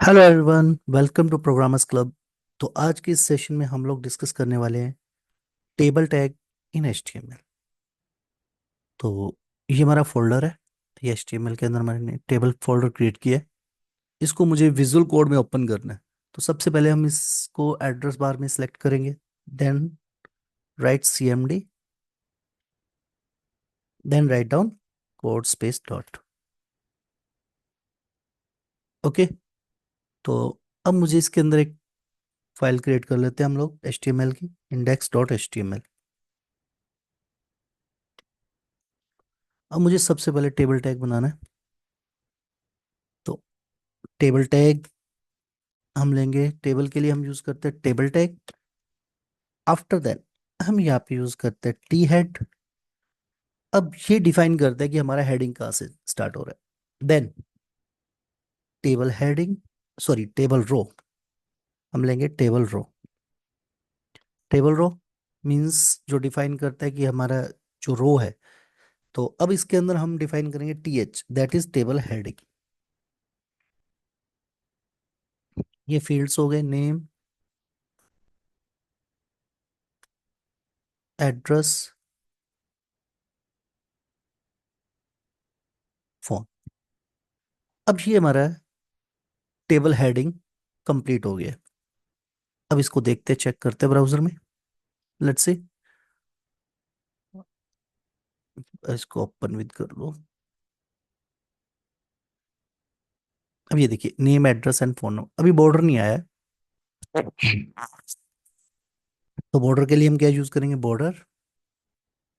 Hello everyone, welcome to programmers club. तो आज के इस सेशन में हम लोग डिस्कस करने वाले हैं टेबल टैग इन एचटीएमएल। तो ये हमारा फोल्डर है। ये एचटीएमएल के अंदर मैंने टेबल फोल्डर क्रिएट किया है। इसको मुझे विजुअल कोड में ओपन करना है। तो सबसे पहले हम इसको एड्रेस बार में सिलेक्ट करेंगे। Then write cmd, then write down code space dot. Okay. तो अब मुझे इसके अंदर एक फाइल क्रिएट कर लेते हैं हम लोग एचटीएमएल की, index.html। अब मुझे सबसे पहले टेबल टैग बनाना है। तो टेबल टैग हम लेंगे, टेबल के लिए हम यूज करते हैं टेबल टैग। आफ्टर दैट हम यहाँ पे यूज करते हैं टी हेड। अब ये डिफाइन करता है कि हमारा हेडिंग कहाँ से स्टार्ट हो रहा है। Then table heading, sorry table row, हम लेंगे table row. Table row means जो डिफाइन करता है कि हमारा जो रो है। तो अब इसके अंदर हम डिफाइन करेंगे T H, that is table heading. ये फील्ड्स हो गए, नेम, एड्रेस, फोन। अब ये हमारा टेबल हेडिंग कंप्लीट हो गया। अब इसको देखते चेक करते ब्राउजर में। Let's see. इसको ओपन विद कर लो। अब ये देखिए, name address and phone number, अभी बॉर्डर नहीं आया है। तो बॉर्डर के लिए हम क्या यूज करेंगे, बॉर्डर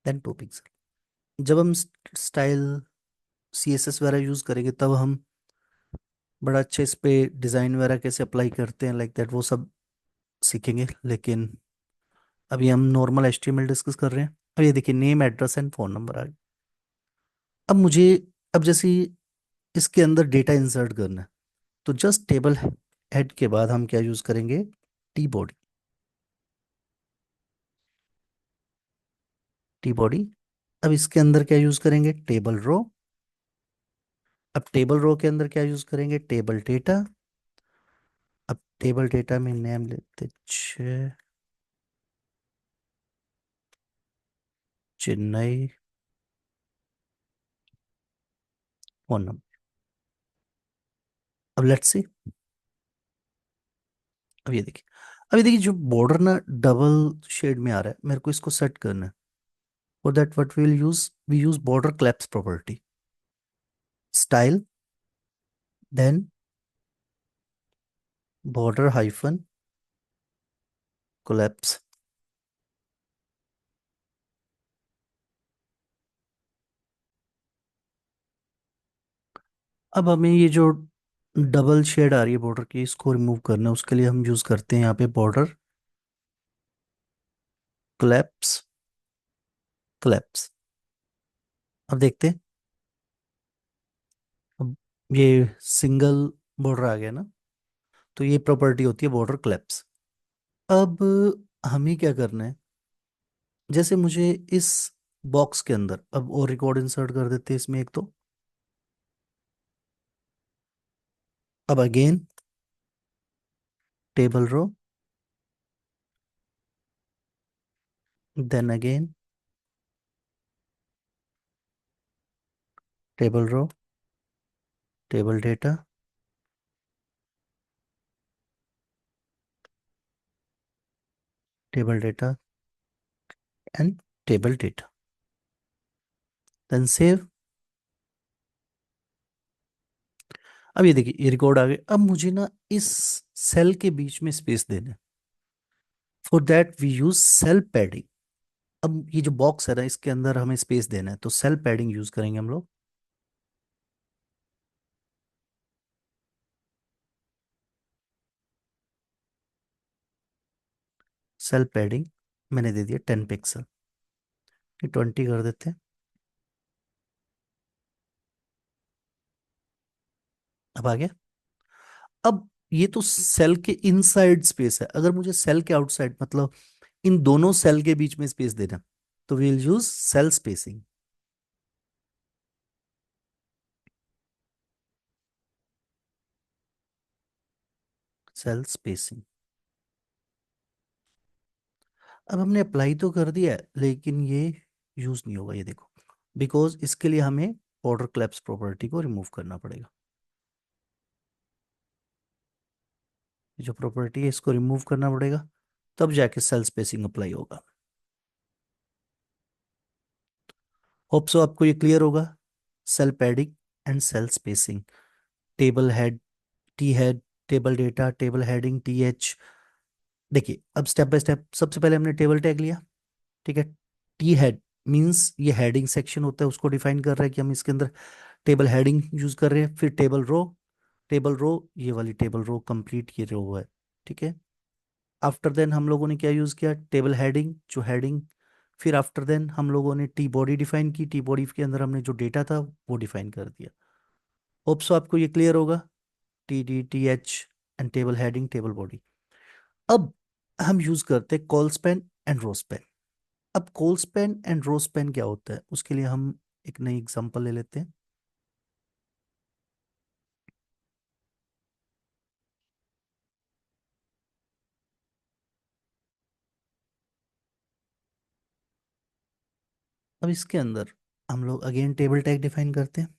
देन 2 पिक्सल। जब हम स्टाइल सीएसएस वगैरह यूज करेंगे तब हम बड़ा अच्छा इस पे डिजाइन वगैरह कैसे अप्लाई करते हैं, लाइक दैट वो सब सीखेंगे। लेकिन अभी हम नॉर्मल एचटीएमएल डिस्कस कर रहे हैं। अब ये देखिए, name address and phone number आ गया। अब मुझे, अब जैसे इसके अंदर डेटा इंसर्ट करना है, तो जस्ट टेबल हेड के बाद हम क्या यूज करेंगे, टी बॉडी। T body. अब इसके अंदर क्या यूज करेंगे, टेबल रो। अब टेबल रो के अंदर क्या यूज करेंगे, टेबल डेटा। अब टेबल डेटा में नेम लेते चेन्नई, फोन नंबर। अब लेट्स सी। अब ये देखिए, अब ये देखिए जो बॉर्डर ना डबल शेड में आ रहा है, मेरे को इसको सेट करना है। For that what we use border collapse property, style, then border hyphen collapse. अब हमें ये जो डबल शेड आ रही है बॉर्डर की, इसको रिमूव करना है। उसके लिए हम यूज करते हैं यहाँ पे बॉर्डर क्लैप्स, क्लैप्स। अब देखते हैं। अब ये सिंगल बॉर्डर आ गया ना, तो ये प्रॉपर्टी होती है बॉर्डर क्लैप्स। अब हमें क्या करना है, जैसे मुझे इस बॉक्स के अंदर अब और रिकॉर्ड इंसर्ट कर देते हैं इसमें एक। तो अब again table row, then again table row, table data, table data and table data, then save. अब ये देखिए, ये रिकॉर्ड आ गए। अब मुझे ना इस सेल के बीच में स्पेस देना है। For that we use cell padding. अब ये जो बॉक्स है ना, इसके अंदर हमें स्पेस देना है, तो सेल पैडिंग यूज करेंगे हम लोग। सेल पैडिंग मैंने दे दिया 10 पिक्सल। ये 20 कर देते हैं। अब आ गया। अब ये तो सेल के इनसाइड स्पेस है। अगर मुझे सेल के आउटसाइड, मतलब इन दोनों सेल के बीच में स्पेस देना, तो we'll use cell spacing. Cell spacing. अब हमने अप्लाई तो कर दिया है लेकिन ये यूज नहीं होगा, ये देखो, बिकॉज इसके लिए हमें बॉर्डर क्लैप्स प्रॉपर्टी को रिमूव करना पड़ेगा। ये जो प्रॉपर्टी है इसको रिमूव करना पड़ेगा, तब जाके सेल स्पेसिंग अप्लाई होगा। होप सो आपको ये क्लियर होगा। Cell padding and cell spacing, table head, T head, table data, table heading, T H. देखिए अब स्टेप बाय स्टेप, सबसे पहले हमने टेबल टैग लिया, ठीक है। टी हेड मींस ये हेडिंग सेक्शन होता है, उसको डिफाइन कर रहा है कि हम इसके अंदर टेबल हेडिंग यूज कर रहे हैं। फिर टेबल रो, टेबल रो, ये वाली टेबल रो कंप्लीट ये रो है, ठीक है। आफ्टर देन हम लोगों ने क्या यूज किया, टेबल हेडिंग, जो हेडिंग। फिर आफ्टर देन हम लोगों ने टी बॉडी डिफाइन की, टी बॉडी के अंदर हमने जो डेटा था वो डिफाइन कर दिया। होप सो आपको ये क्लियर होगा। T D, T H and table heading, table body. अब हम यूज करते हैं col span and row span. अब col span and row span क्या होता है, उसके लिए हम एक नई एग्जांपल ले लेते हैं। अब इसके अंदर हम लोग अगेन टेबल टैग डिफाइन करते हैं।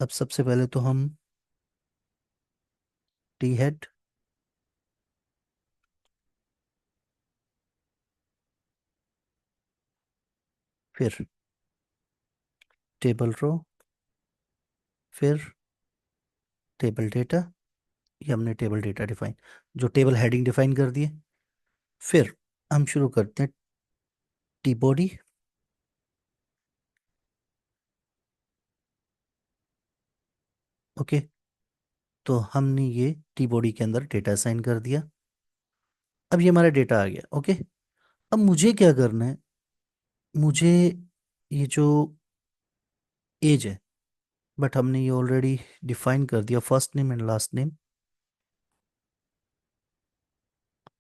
अब सबसे पहले तो हम टी हेड, फिर टेबल रो, फिर टेबल डेटा, ये हमने टेबल डेटा डिफाइन, जो टेबल हेडिंग डिफाइन कर दिए। फिर हम शुरू करते हैं टी बॉडी, ओके। तो हमने ये टी बॉडी के अंदर डेटा असाइन कर दिया। अब ये हमारा डेटा आ गया, ओके। अब मुझे क्या करना है, मुझे ये जो एज है, बट हमने ये ऑलरेडी डिफाइन कर दिया, first name and last name.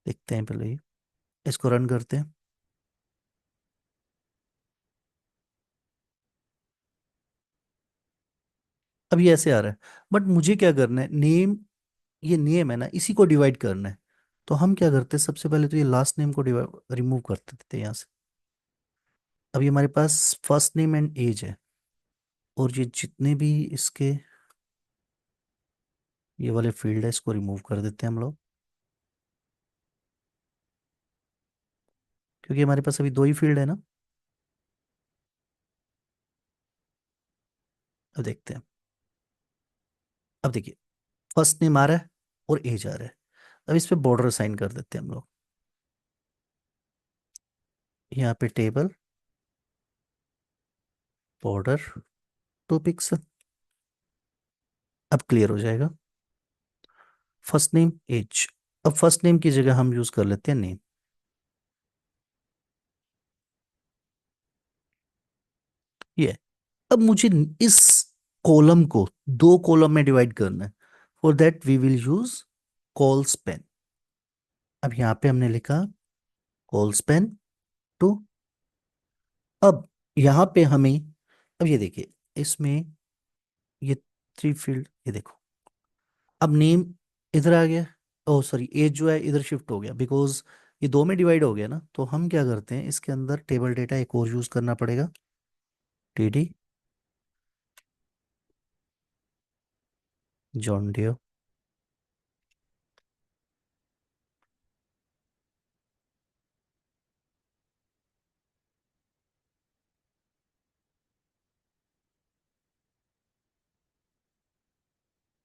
देखते हैं पहले ये, इसको रन करते हैं। अब ये ऐसे आ रहा है, बट मुझे क्या करना है, नेम, ये नेम है ना, इसी को डिवाइड करना है। तो हम क्या करते हैं, सबसे पहले तो ये लास्ट नेम को रिमूव कर देते हैं यहाँ से। अभी हमारे पास फर्स्ट नेम एंड एज है, और ये जितने भी इसके ये वाले फील्ड है इसको रिमूव कर देते हैं हम लोग, क्योंकि हमारे पास अभी दो ही फील्ड है ना। अब देखते हैं। अब देखिए, फर्स्ट नेम आ रहा है और एज आ रहा है। अब इस पे बॉर्डर असाइन कर देते हैं हम लोग, यहाँ पे टेबल बॉर्डर 2 पिक्सल। अब क्लियर हो जाएगा। फर्स्ट नेम एज, अब फर्स्ट नेम की जगह हम यूज कर लेते हैं नेम, ये। अब मुझे इस कॉलम को दो कॉलम में डिवाइड करना है, for that we will use colspan. अब यहाँ पे हमने लिखा कॉल स्पेन टू। अब यहाँ पे हमें, अब ये देखिए, इसमें ये थ्री फील्ड, ये देखो, अब नेम इधर आ गया, ओ सॉरी एज जो है इधर शिफ्ट हो गया, बिकॉज ये दो में डिवाइड हो गया ना। तो हम क्या करते हैं, इसके अंदर टेबल डेटा एक और यूज करना पड़ेगा, टी डी जॉन डियो।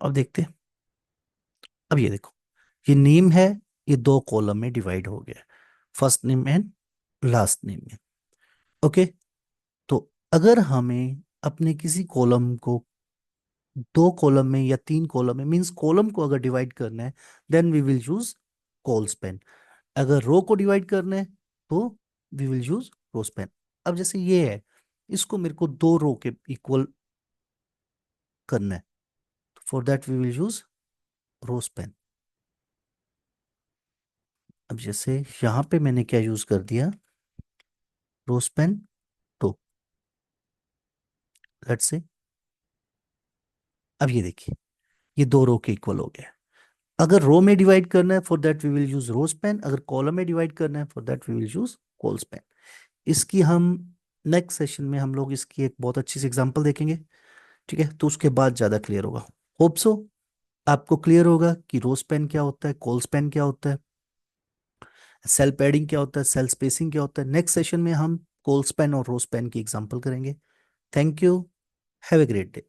अब देखते हैं। अब ये देखो, ये नेम है, ये दो कॉलम में डिवाइड हो गया, first name and last name में, ओके। तो अगर हमें अपने किसी कॉलम को दो कॉलम में या तीन कॉलम में, मींस कॉलम को अगर डिवाइड करना है, then we will use colspan. अगर रो को डिवाइड करना है तो we will use rowspan. अब जैसे ये है, इसको मेरे को दो रो के इक्वल करना है, for that we will use rowspan. अब जैसे यहाँ पे मैंने क्या यूज कर दिया, रो स्पेन। तो लेट्स से अब ये देखिए, ये दो रो के इक्वल हो गया। अगर रो में डिवाइड करना है, for that we will use rowspan. अगर कॉलम में डिवाइड करना है, for that we will use colspan. इसकी हम नेक्स्ट सेशन में हम लोग इसकी एक बहुत अच्छी सी एग्जांपल देखेंगे। ठीक है, तो उसके बाद ज्यादा क्लियर होगा। होप सो आपको क्लियर होगा कि रो स्पैन क्या होता है, कॉल स्पैन क्या होता है, सेल पैडिंग क्या होता है, सेल स्पेसिंग क्या होता है। नेक्स्ट सेशन में हम कॉल स्पैन और रो स्पैन की एग्जांपल करेंगे। Thank you. Have a great day.